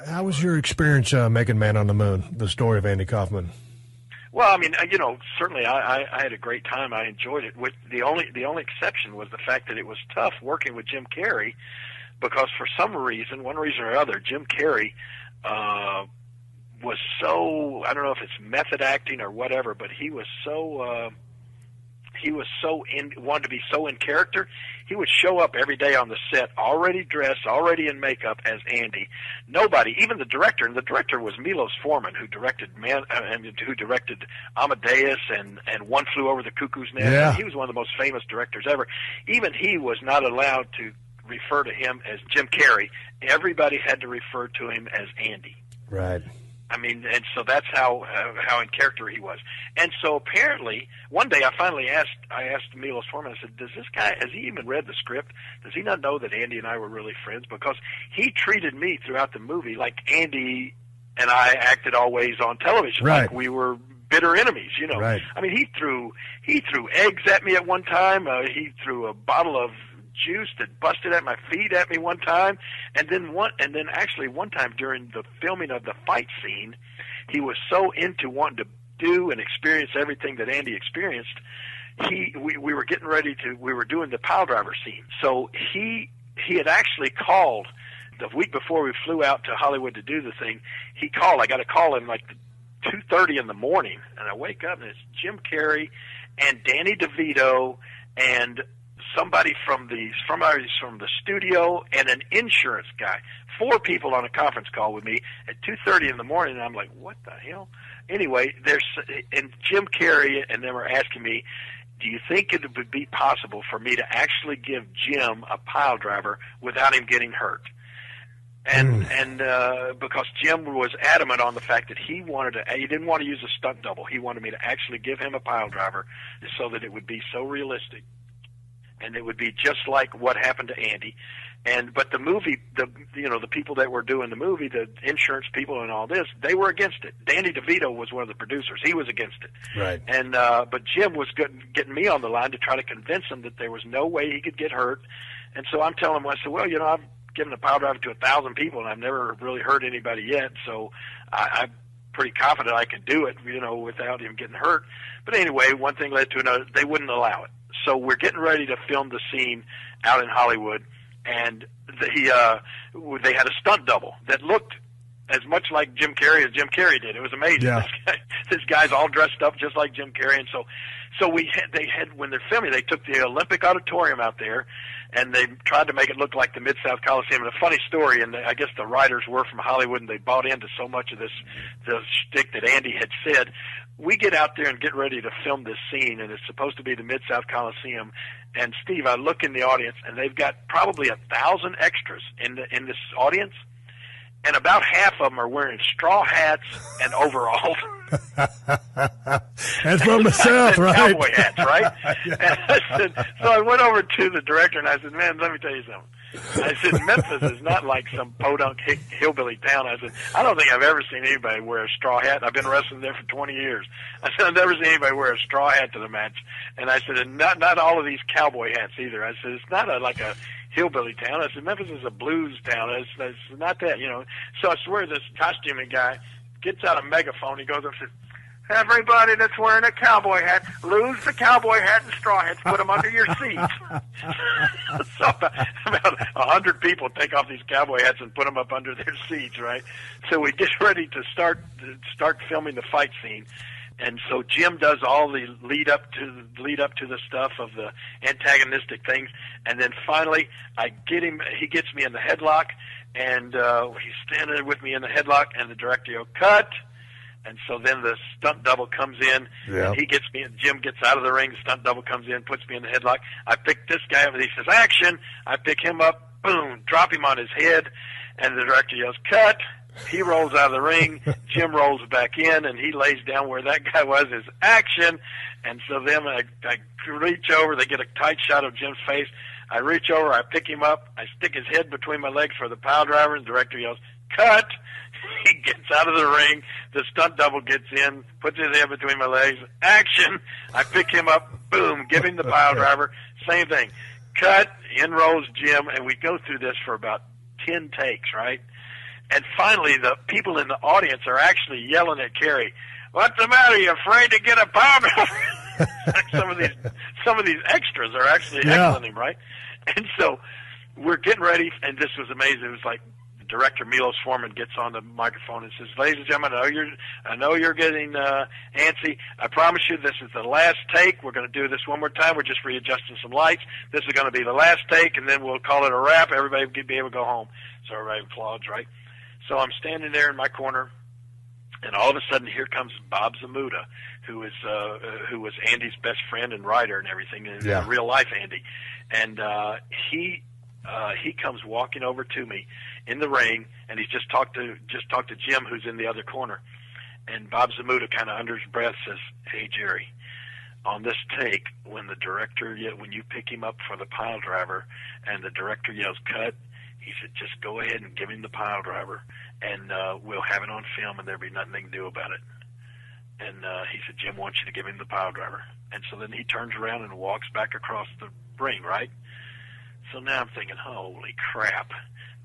How was your experience making Man on the Moon, the story of Andy Kaufman? Well, I mean, certainly I had a great time. I enjoyed it. The only exception was the fact that it was tough working with Jim Carrey, because for some reason, one reason or other, Jim Carrey was so, I don't know if it's method acting or whatever, but he was so wanted to be so in character. He would show up every day on the set already dressed, already in makeup as Andy. Nobody, even the director, and the director was Milos Forman, who directed Amadeus and One Flew Over the Cuckoo's Nest. Yeah. He was one of the most famous directors ever. Even he was not allowed to refer to him as Jim Carrey. Everybody had to refer to him as Andy. Right. I mean, and so that's how in character he was. And so apparently, one day I asked Milos Forman, I said, does this guy, has he even read the script? Does he not know that Andy and I were really friends? Because he treated me throughout the movie like Andy and I acted always on television, right, like we were bitter enemies, you know. Right. I mean, he threw eggs at me at one time. He threw a bottle of juice that busted at my feet at me one time, and then actually one time during the filming of the fight scene, he was so into wanting to do and experience everything that Andy experienced. We were getting ready to, we were doing the pile driver scene, so he had actually called the week before we flew out to Hollywood to do the thing. He called. I got a call in like 2:30 in the morning, and I wake up and it's Jim Carrey and Danny DeVito and somebody from the studio and an insurance guy. 4 people on a conference call with me at 2:30 in the morning, and I'm like, what the hell? Anyway, and Jim Carrey and them are asking me, do you think it would be possible for me to actually give Jim a pile driver without him getting hurt? And because Jim was adamant on the fact that he didn't want to use a stunt double. He wanted me to actually give him a pile driver so that it would be so realistic. And it would be just like what happened to Andy. But the movie, the people that were doing the movie, the insurance people and all this, they were against it. Danny DeVito was one of the producers. He was against it. Right. And but Jim was getting me on the line to try to convince him that there was no way he could get hurt. And so I'm telling him, I said, well, I've given a pile driver to 1,000 people, and I've never really hurt anybody yet. So I'm pretty confident I could do it, without him getting hurt. But anyway, one thing led to another. They wouldn't allow it. So we're getting ready to film the scene out in Hollywood, and they had a stunt double that looked as much like Jim Carrey as Jim Carrey did. It was amazing. Yeah. This guy's all dressed up just like Jim Carrey, and so they had when they're filming, they took the Olympic Auditorium out there, and they tried to make it look like the Mid-South Coliseum. And a funny story, and I guess the writers were from Hollywood, and they bought into so much of the shtick that Andy had said. We get out there and get ready to film this scene, and it's supposed to be the Mid-South Coliseum. And Steve, I look in the audience, and they've got probably 1,000 extras in this audience, and about half of them are wearing straw hats and overalls. That's from the South, right? Cowboy hats, right? Yeah. So I went over to the director, and I said, man, let me tell you something. I said, Memphis is not like some podunk hillbilly town. I said, I don't think I've ever seen anybody wear a straw hat. I've been wrestling there for 20 years. I said, I've never seen anybody wear a straw hat to the match. And I said, and not all of these cowboy hats either. I said, it's not like a hillbilly town. I said, Memphis is a blues town. It's not that, So I swear this costuming guy gets out a megaphone. He goes up and says, everybody that's wearing a cowboy hat, lose the cowboy hat and straw hats, put them under your seats. So about 100 people take off these cowboy hats and put them up under their seats, right? So we get ready to start filming the fight scene. And so Jim does all the lead up to the stuff of the antagonistic things, and then finally he gets me in the headlock, and he's standing with me in the headlock, and the director goes, cut. And so then the stunt double comes in, and he gets me, and Jim gets out of the ring, the stunt double comes in, puts me in the headlock. I pick this guy up, and he says, action! I pick him up, boom, drop him on his head, and the director yells, cut! He rolls out of the ring, Jim rolls back in, and he lays down where that guy was, is action! And so then I reach over, they get a tight shot of Jim's face, I reach over, I pick him up, I stick his head between my legs for the pile driver, and the director yells, cut! He gets out of the ring. The stunt double gets in, puts his head between my legs. Action! I pick him up. Boom! Give him the pile driver. Same thing. Cut. In rolls Jim, and we go through this for about 10 takes, right? And finally, the people in the audience are actually yelling at Carrey, "What's the matter? You afraid to get a pound?" some of these extras are actually heckling him, right? And so we're getting ready, and this was amazing. It was like director Milos Forman gets on the microphone and says, "Ladies and gentlemen, I know you're getting antsy. I promise you this is the last take. We're going to do this one more time. We're just readjusting some lights. This is going to be the last take, and then we'll call it a wrap. Everybody will be able to go home." So everybody applauds, right? So I'm standing there in my corner, and all of a sudden here comes Bob Zamuda, who was Andy's best friend and writer and everything, in real life Andy. And he comes walking over to me in the ring, and he's just talked to Jim, who's in the other corner. And Bob Zamuda kind of under his breath says, "Hey Jerry, on this take, when you pick him up for the pile driver, and the director yells cut, he said just go ahead and give him the pile driver, and we'll have it on film, and there'll be nothing they can do about it." And he said, "Jim wants you to give him the pile driver." And so then he turns around and walks back across the ring, right? So now I'm thinking, holy crap.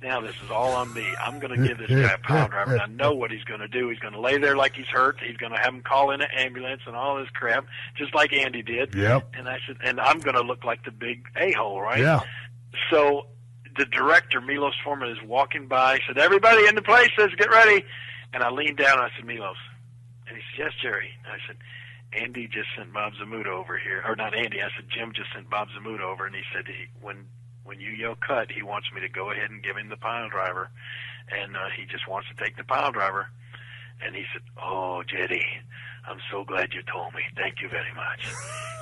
Now this is all on me. I'm going to give this guy a pile driver, and I know what he's going to do. He's going to lay there like he's hurt. He's going to have him call in an ambulance and all this crap, just like Andy did. Yep. And I said, and I'm going to look like the big a-hole, right? Yeah. So the director, Milos Forman, is walking by. He said, "Everybody in the place says get ready." And I leaned down and I said, "Milos." And he said, "Yes, Jerry." And I said, "Andy just sent Bob Zamuda over here." Or not Andy. I said, "Jim just sent Bob Zamuda over." And he said, when you yell cut, he wants me to go ahead and give him the pile driver. And he just wants to take the pile driver. And he said, "Oh, Jetty, I'm so glad you told me. Thank you very much."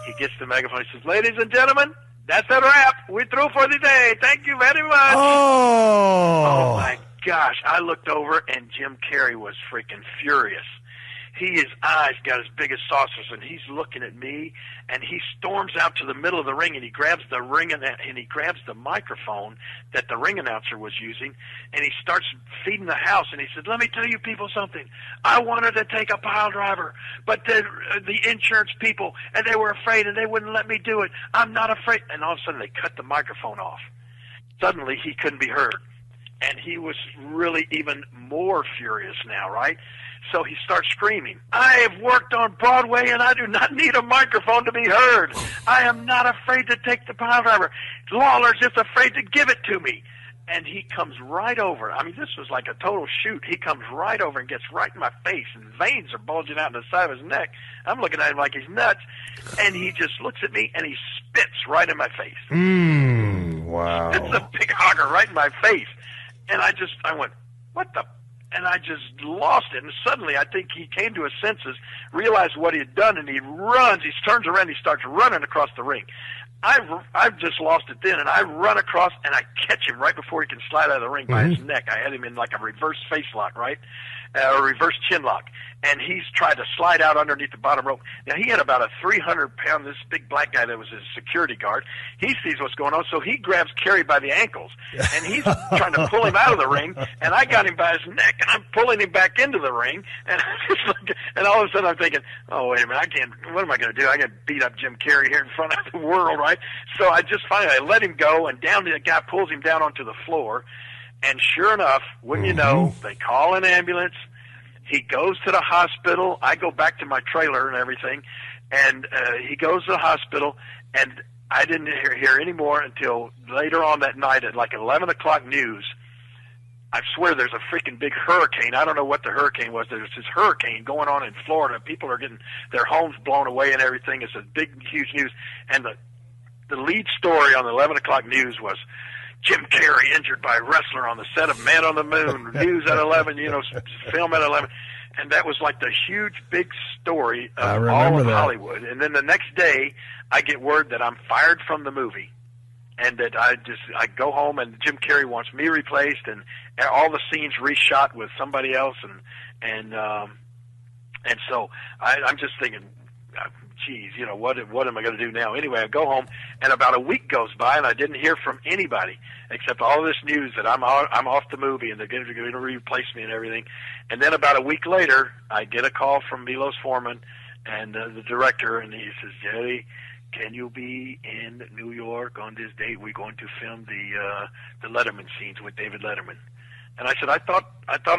He gets the megaphone. He says, "Ladies and gentlemen, that's a wrap. We're through for the day. Thank you very much." Oh my gosh. I looked over, and Jim Carrey was freaking furious. His eyes got as big as saucers, and he's looking at me, and he storms out to the middle of the ring, and he grabs the microphone that the ring announcer was using, and he starts feeding the house, and he said, "Let me tell you people something. I wanted to take a pile driver, but the insurance people, and they were afraid, and they wouldn't let me do it. I'm not afraid." And all of a sudden, they cut the microphone off. Suddenly, he couldn't be heard, and he was really even more furious now, right? So he starts screaming, "I have worked on Broadway, and I do not need a microphone to be heard. I am not afraid to take the pile driver. Lawler's just afraid to give it to me." And he comes right over. I mean, this was like a total shoot. He comes right over and gets right in my face, and veins are bulging out in the side of his neck. I'm looking at him like he's nuts. And he just looks at me, and he spits right in my face. Wow. It's a big hogger right in my face. And I went, "What the?" And I just lost it. And suddenly, I think he came to his senses, realized what he had done, and he runs. He turns around, he starts running across the ring. I've just lost it then, and I run across, and I catch him right before he can slide out of the ring by his neck. I had him in like a reverse face lock, right? A reverse chin lock. And he's tried to slide out underneath the bottom rope. Now, he had about a 300-pound, this big black guy that was his security guard. He sees what's going on, so he grabs Carrey by the ankles. And he's trying to pull him out of the ring, and I got him by his neck, and I'm pulling him back into the ring. And and all of a sudden I'm thinking, oh, wait a minute, what am I going to do? I got to beat up Jim Carrey here in front of the world, right? So I let him go, and down the guy pulls him down onto the floor. And sure enough, wouldn't you know, they call an ambulance. He goes to the hospital. I go back to my trailer and everything, and he goes to the hospital, and I didn't hear any more until later on that night at like 11 o'clock news. I swear there's a freaking big hurricane. I don't know what the hurricane was. There's this hurricane going on in Florida. People are getting their homes blown away and everything. It's a big, huge news. And the lead story on the 11 o'clock news was Jim Carrey injured by a wrestler on the set of Man on the Moon, news at 11, film at 11. And that was like the huge, big story of all of Hollywood. And then the next day, I get word that I'm fired from the movie. And that I go home, and Jim Carrey wants me replaced, and all the scenes reshot with somebody else. And so I'm just thinking, geez, what am I going to do now? Anyway, I go home, and about a week goes by, and I didn't hear from anybody except all this news that I'm off the movie, and they're going to replace me and everything. And then about a week later, I get a call from Milos Forman and the director, and he says, "Jerry, can you be in New York on this date? We're going to film the Letterman scenes with David Letterman." And I said, I thought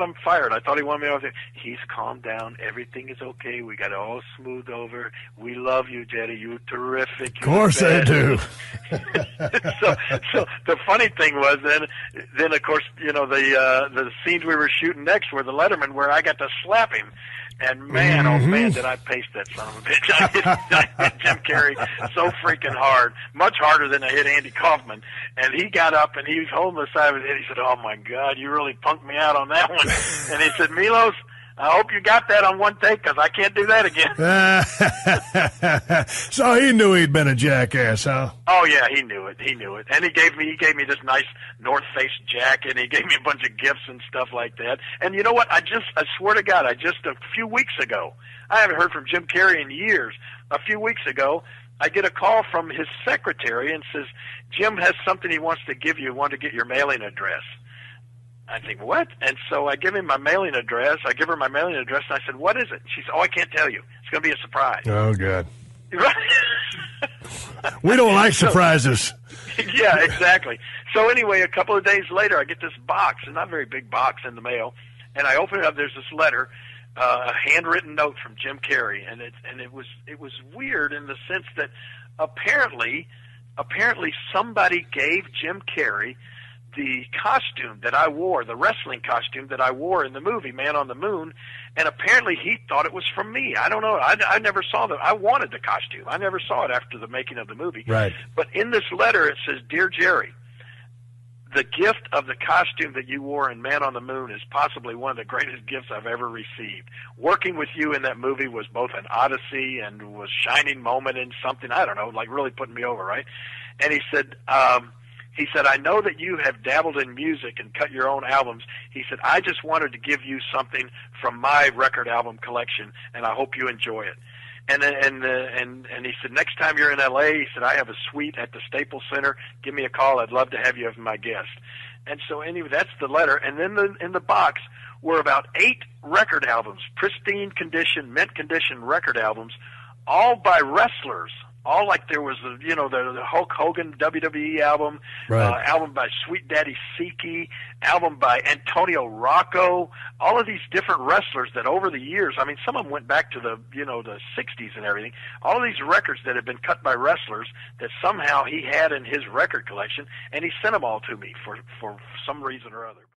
I'm fired. I thought he wanted me over there. He's calmed down. Everything is okay. We got it all smoothed over. We love you, Jetty. You're terrific. Of course they do. so the funny thing was then of course, the scenes we were shooting next were the Letterman, where I got to slap him. And man, oh man, did I pace that son of a bitch. I hit Jim Carrey so freaking hard, much harder than I hit Andy Kaufman. And he got up and he was holding the side of his head. He said, "Oh my God, you really punked me out on that one." And he said, "Milos, I hope you got that on one take, because I can't do that again." So he knew he'd been a jackass, huh? Oh yeah, he knew it. He knew it. And he gave me this nice North Face jacket. He gave me a bunch of gifts and stuff like that. And you know what? I swear to God, a few weeks ago, I haven't heard from Jim Carrey in years. A few weeks ago, I get a call from his secretary and says, "Jim has something he wants to give you. Want to get your mailing address." I think, what? And so I give him my mailing address. I give her my mailing address, and I said, "What is it?" She said, "Oh, I can't tell you. It's going to be a surprise." Oh, good. Right? We don't like surprises. Yeah, exactly. So anyway, a couple of days later, I get this box, a not very big box, in the mail, and I open it up. There's this letter, a handwritten note from Jim Carrey, and it was weird in the sense that apparently somebody gave Jim Carrey the costume that I wore, the wrestling costume that I wore in the movie Man on the Moon, and apparently he thought it was from me. I don't know. I never saw I wanted the costume. I never saw it after the making of the movie. Right. But in this letter it says, "Dear Jerry, the gift of the costume that you wore in Man on the Moon is possibly one of the greatest gifts I've ever received. Working with you in that movie was both an odyssey and was a shining moment in something, I don't know, like really putting me over, right?" And he said, "I know that you have dabbled in music and cut your own albums." He said, "I just wanted to give you something from my record album collection, and I hope you enjoy it." And he said, "Next time you're in L.A., he said, I have a suite at the Staples Center. Give me a call. I'd love to have you as my guest." And so anyway, that's the letter. And then in the box were about 8 record albums, pristine condition, mint condition record albums, all by wrestlers. All like there was the Hulk Hogan WWE album, right. Album by Sweet Daddy Siki, album by Antonio Rocco, all of these different wrestlers that over the years, I mean, some of them went back to the 60s and everything. All of these records that had been cut by wrestlers that somehow he had in his record collection, and he sent them all to me for some reason or other.